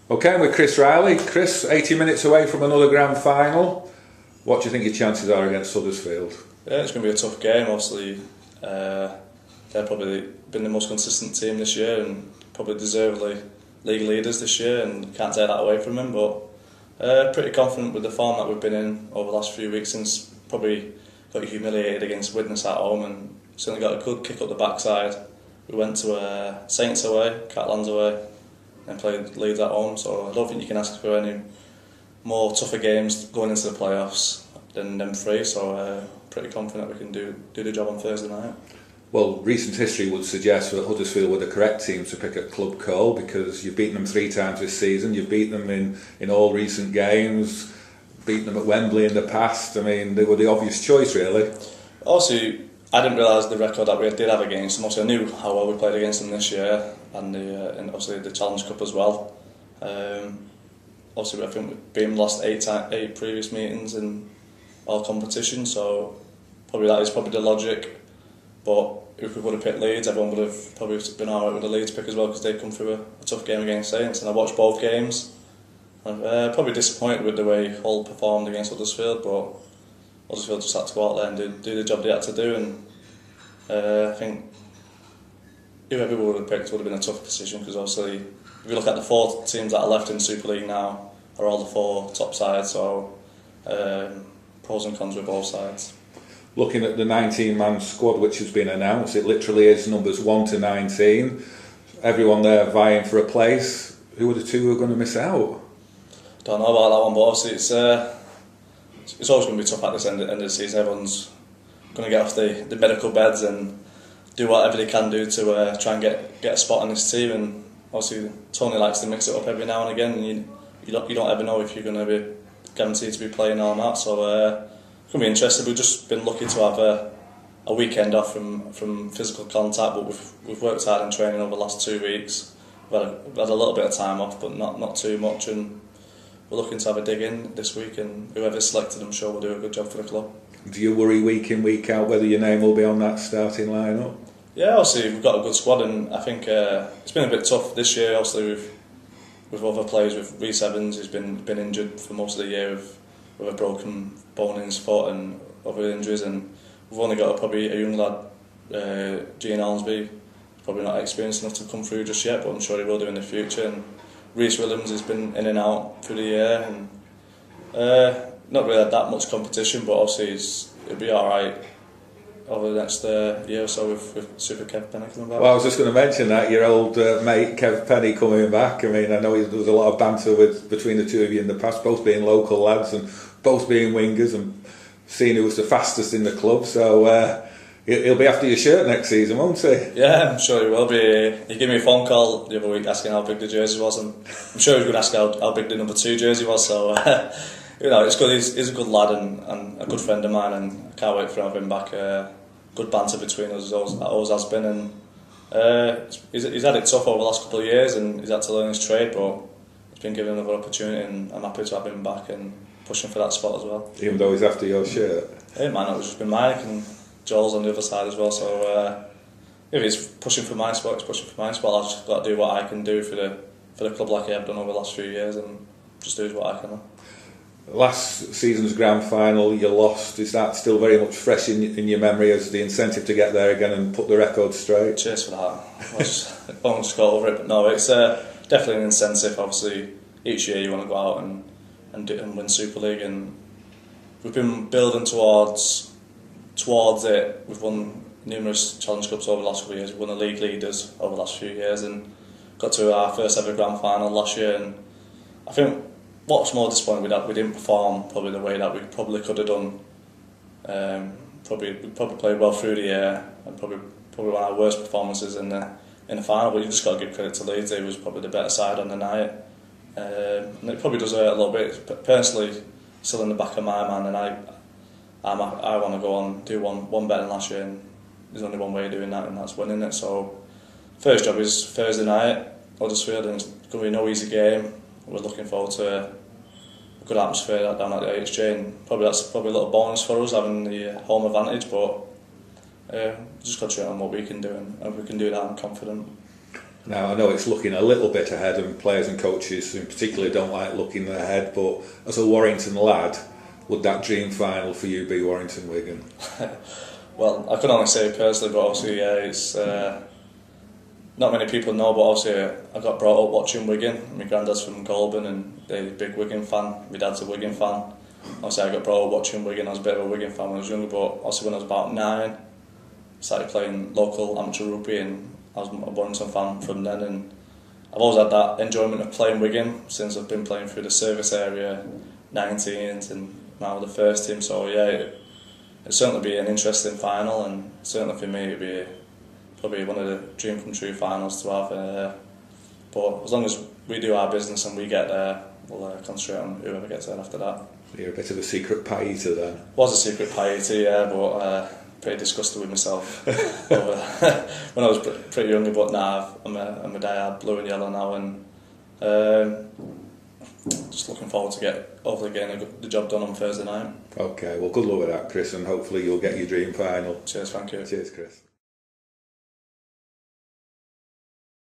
Okay, with Chris Riley. Chris, 80 minutes away from another grand final. What do you think your chances are against Huddersfield? Yeah, it's going to be a tough game. Obviously, they've probably been the most consistent team this year and probably deservedly league leaders this year, and can't take that away from them. But pretty confident with the form that we've been in over the last few weeks since probably got humiliated against Widnes at home and certainly got a good kick up the backside. We went to Saints away, Catalans away, and played Leeds at home. So I don't think you can ask for any more tougher games going into the playoffs than them three. So pretty confident we can do the job on Thursday night. Well, recent history would suggest that Huddersfield were the correct team to pick at Club Cole, because you've beaten them 3 times this season. You've beaten them in all recent games, beaten them at Wembley in the past. I mean, they were the obvious choice, really. Also, I didn't realise the record that we did have against them. Also, I knew how well we played against them this year, and obviously the Challenge Cup as well. Obviously, I think we've lost 8 previous meetings in all competitions, so that is probably the logic. But if we would have picked Leeds, everyone would have probably been alright with the Leeds pick as well, because they come through a tough game against Saints. And I watched both games. I'm probably disappointed with the way Hull performed against Huddersfield, but Huddersfield just had to go out there and do the job they had to do. And I think whoever we would have picked would have been a tough decision, because obviously if you look at the 4 teams that are left in Super League now, are all the 4 top sides, so pros and cons with both sides. Looking at the 19-man squad which has been announced, it literally is numbers 1 to 19. Everyone there vying for a place. Who are the 2 who are going to miss out? Don't know about that one, but obviously it's always going to be tough at this end of the season. Everyone's going to get off the medical beds and do whatever they can do to try and get a spot on this team. And obviously Tony likes to mix it up every now and again, and you don't ever know if you're going to be guaranteed to be playing or not. So it's going to be interesting. We've just been lucky to have a weekend off from physical contact, but we've worked hard in training over the last 2 weeks. We've had a little bit of time off, but not too much, and we're looking to have a dig in this week, and whoever's selected, I'm sure will do a good job for the club. Do you worry week in, week out whether your name will be on that starting line-up? Yeah, obviously we've got a good squad, and I think it's been a bit tough this year. Obviously with other players, with Rhys Evans, who's been injured for most of the year with a broken bone in his foot and other injuries, and we've only got probably a young lad, Gian Almsby, probably not experienced enough to come through just yet, but I'm sure he will do in the future. And Rhys Williams has been in and out through the year, and not really had that much competition, but obviously he'll be alright over the next year or so with Super Kev Penny coming back. Well, I was just going to mention that, your old mate Kev Penny coming back. I mean, I know there was a lot of banter between the 2 of you in the past, both being local lads and both being wingers, and seeing who was the fastest in the club. So he'll be after your shirt next season, won't he? Yeah, I'm sure he will be. He gave me a phone call the other week asking how big the jersey was, and I'm sure he was going to ask how big the number 2 jersey was. So it's good. He's a good lad and a good friend of mine, and I can't wait for having him back. Good banter between us, always has been, and he's had it tough over the last couple of years, and he's had to learn his trade, but he's been given another opportunity, and I'm happy to have him back and pushing for that spot as well. Even though he's after your shirt? It might not have just been Mike, and Joel's on the other side as well, so if he's pushing for my spot, he's pushing for my spot. I've just got to do what I can do for the club, like I've done over the last few years, and just do what I can. Last season's grand final, you lost. Is that still very much fresh in your memory as the incentive to get there again and put the record straight? Cheers for that. I just got over it, but no, it's definitely an incentive. Obviously, each year you want to go out and win Super League, and we've been building towards it. We've won numerous Challenge Cups over the last couple of years. We've won the league leaders over the last few years, and got to our first ever grand final last year. And I think what's more disappointing with that, we didn't perform probably the way that we probably could have done. We probably played well through the year, and probably one of our worst performances in the final. But you just got to give credit to Leeds. They was probably the better side on the night, and it probably does hurt a little bit. But personally, still in the back of my mind, and I want to go on do one better than last year, and there's only one way of doing that, and that's winning it. So first job is Thursday night, Huddersfield, and it's going to be no easy game. We're looking forward to a good atmosphere down at the AHJ, and that's a little bonus for us having the home advantage. But just got to show them what we can do, and if we can do that, I'm confident. Now, I know it's looking a little bit ahead, and players and coaches in particular don't like looking ahead, but as a Warrington lad, would that dream final for you be Warrington Wigan? Well, I can only say personally, but obviously, yeah, it's not many people know, but obviously I got brought up watching Wigan. My granddad's from Goulburn and they're a big Wigan fan. My dad's a Wigan fan. Obviously I got brought up watching Wigan. I was a bit of a Wigan fan when I was younger, but also when I was about 9, I started playing local amateur rugby and I was a Warrington fan from then, and I've always had that enjoyment of playing Wigan since I've been playing through the service area, 19s and now the first team. So yeah, it'd certainly be an interesting final, and certainly for me it'd be probably one of the dream come true finals to have. But as long as we do our business and we get there, we'll concentrate on whoever gets there after that. You're a bit of a secret pie eater then? Was a secret pie eater, yeah, but pretty disgusted with myself. When I was pretty young, but now I'm a diehard blue and yellow now, and just looking forward to hopefully getting the job done on Thursday night. Okay, well good luck with that, Chris, and hopefully you'll get your dream final. Cheers, thank you. Cheers, Chris.